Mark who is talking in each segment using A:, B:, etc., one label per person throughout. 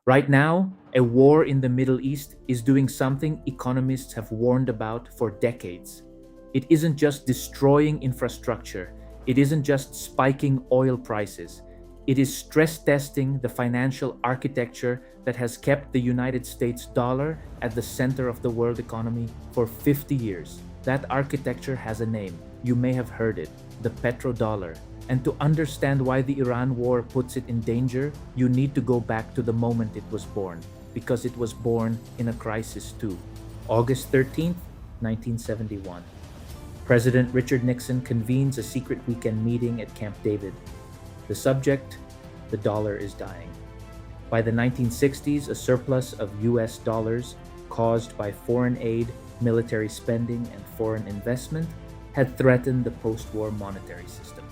A: Right now, a war in the Middle East is doing something economists have warned about for decades. It isn't just destroying infrastructure, it isn't just spiking oil prices. It is stress testing the financial architecture that has kept the United States dollar at the center of the world economy for 50 years. That architecture has a name. You may have heard it, the petrodollar. And to understand why the Iran war puts it in danger, you need to go back to the moment it was born, because it was born in a crisis too. August 13th, 1971. President Richard Nixon convenes a secret weekend meeting at Camp David. The subject: the dollar is dying. By the 1960s, a surplus of US dollars caused by foreign aid, military spending, and foreign investment had threatened the post-war monetary system.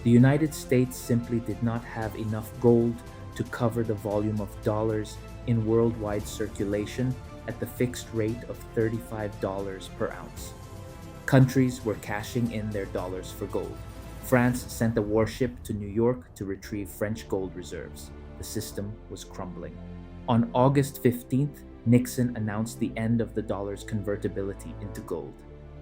A: The United States simply did not have enough gold to cover the volume of dollars in worldwide circulation at the fixed rate of $35 per ounce. Countries were cashing in their dollars for gold. France sent a warship to New York to retrieve French gold reserves. The system was crumbling. On August 15th, Nixon announced the end of the dollar's convertibility into gold,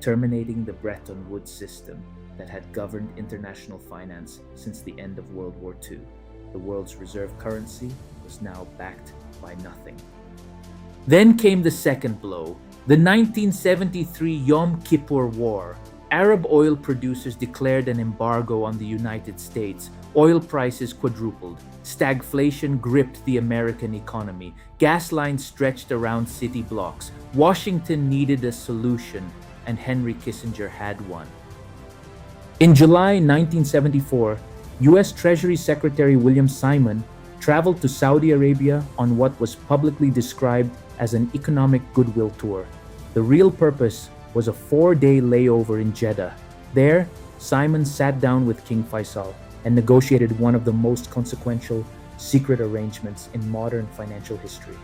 A: terminating the Bretton Woods system that had governed international finance since the end of World War II. The world's reserve currency was now backed by nothing. Then came the second blow, the 1973 Yom Kippur War. Arab oil producers declared an embargo on the United States. Oil prices quadrupled. Stagflation gripped the American economy. Gas lines stretched around city blocks. Washington needed a solution, and Henry Kissinger had one. In July 1974, U.S. Treasury Secretary William Simon traveled to Saudi Arabia on what was publicly described as an economic goodwill tour. The real purpose was a 4-day layover in Jeddah. There, Simon sat down with King Faisal and negotiated one of the most consequential secret arrangements in modern financial history.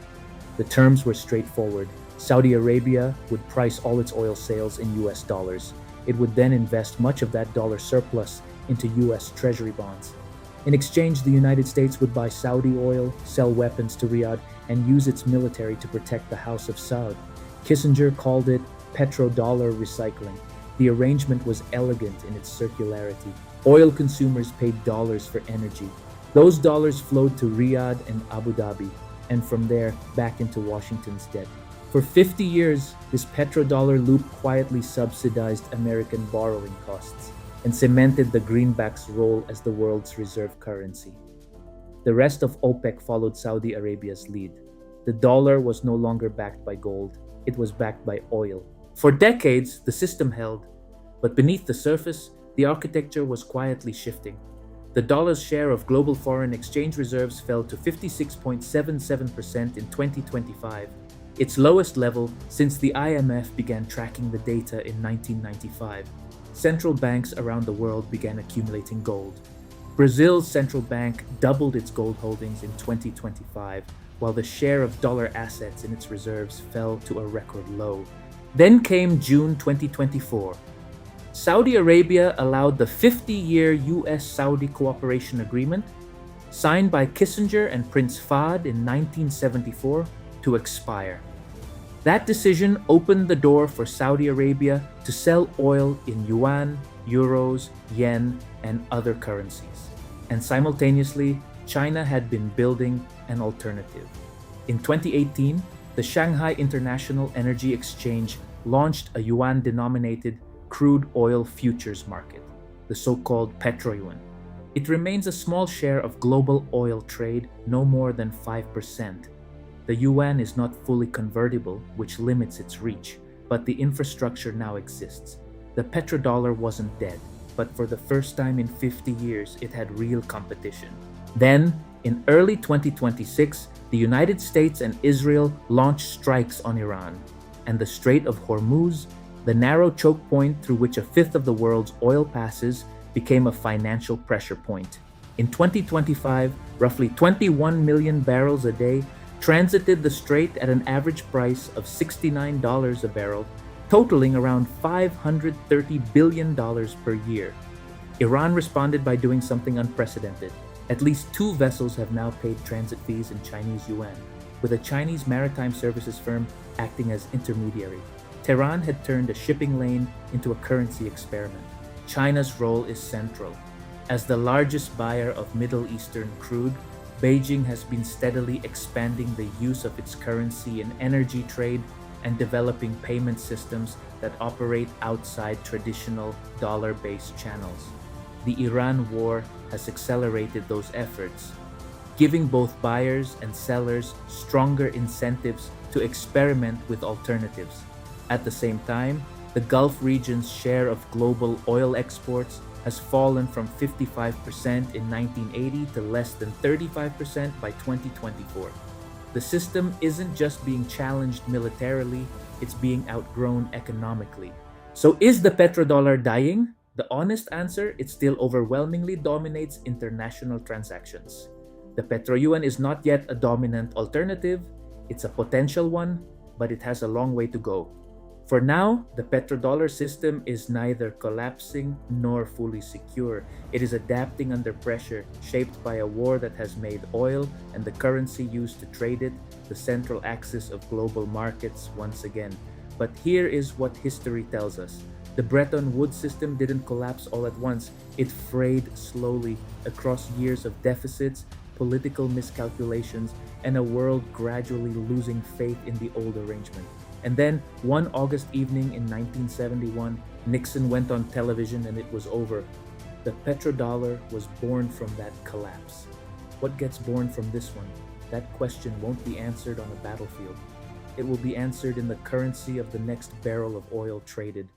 A: The terms were straightforward. Saudi Arabia would price all its oil sales in US dollars. It would then invest much of that dollar surplus into US Treasury bonds. In exchange, the United States would buy Saudi oil, sell weapons to Riyadh, and use its military to protect the House of Saud. Kissinger called it petrodollar recycling. The arrangement was elegant in its circularity. Oil consumers paid dollars for energy. Those dollars flowed to Riyadh and Abu Dhabi, and from there back into Washington's debt. For 50 years, this petrodollar loop quietly subsidized American borrowing costs and cemented the greenback's role as the world's reserve currency. The rest of OPEC followed Saudi Arabia's lead. The dollar was no longer backed by gold, it was backed by oil. For decades, the system held, but beneath the surface, the architecture was quietly shifting. The dollar's share of global foreign exchange reserves fell to 56.77% in 2025, its lowest level since the IMF began tracking the data in 1995. Central banks around the world began accumulating gold. Brazil's central bank doubled its gold holdings in 2025, while the share of dollar assets in its reserves fell to a record low. Then came June 2024. Saudi Arabia allowed the 50-year US-Saudi cooperation agreement, signed by Kissinger and Prince Fahd in 1974, to expire. That decision opened the door for Saudi Arabia to sell oil in yuan, euros, yen, and other currencies. And simultaneously, China had been building an alternative. In 2018, the Shanghai International Energy Exchange launched a yuan-denominated crude oil futures market, the so-called petro-yuan. It remains a small share of global oil trade, no more than 5%. The yuan is not fully convertible, which limits its reach, but the infrastructure now exists. The petrodollar wasn't dead, but for the first time in 50 years, it had real competition. Then, in early 2026, the United States and Israel launched strikes on Iran, and the Strait of Hormuz, the narrow choke point through which a fifth of the world's oil passes, became a financial pressure point. In 2025, roughly 21 million barrels a day transited the strait at an average price of $69 a barrel, totaling around $530 billion per year. Iran responded by doing something unprecedented. At least two vessels have now paid transit fees in Chinese yuan, with a Chinese maritime services firm acting as intermediary. Tehran had turned a shipping lane into a currency experiment. China's role is central. As the largest buyer of Middle Eastern crude, Beijing has been steadily expanding the use of its currency in energy trade and developing payment systems that operate outside traditional dollar-based channels. The Iran war has accelerated those efforts, giving both buyers and sellers stronger incentives to experiment with alternatives. At the same time, the Gulf region's share of global oil exports has fallen from 55% in 1980 to less than 35% by 2024. The system isn't just being challenged militarily, it's being outgrown economically. So is the petrodollar dying? The honest answer, it still overwhelmingly dominates international transactions. The petro-yuan is not yet a dominant alternative, it's a potential one, but it has a long way to go. For now, the petrodollar system is neither collapsing nor fully secure. It is adapting under pressure, shaped by a war that has made oil and the currency used to trade it the central axis of global markets once again. But here is what history tells us. The Bretton Woods system didn't collapse all at once. It frayed slowly across years of deficits, political miscalculations, and a world gradually losing faith in the old arrangement. And then, one August evening in 1971, Nixon went on television and it was over. The petrodollar was born from that collapse. What gets born from this one? That question won't be answered on a battlefield. It will be answered in the currency of the next barrel of oil traded.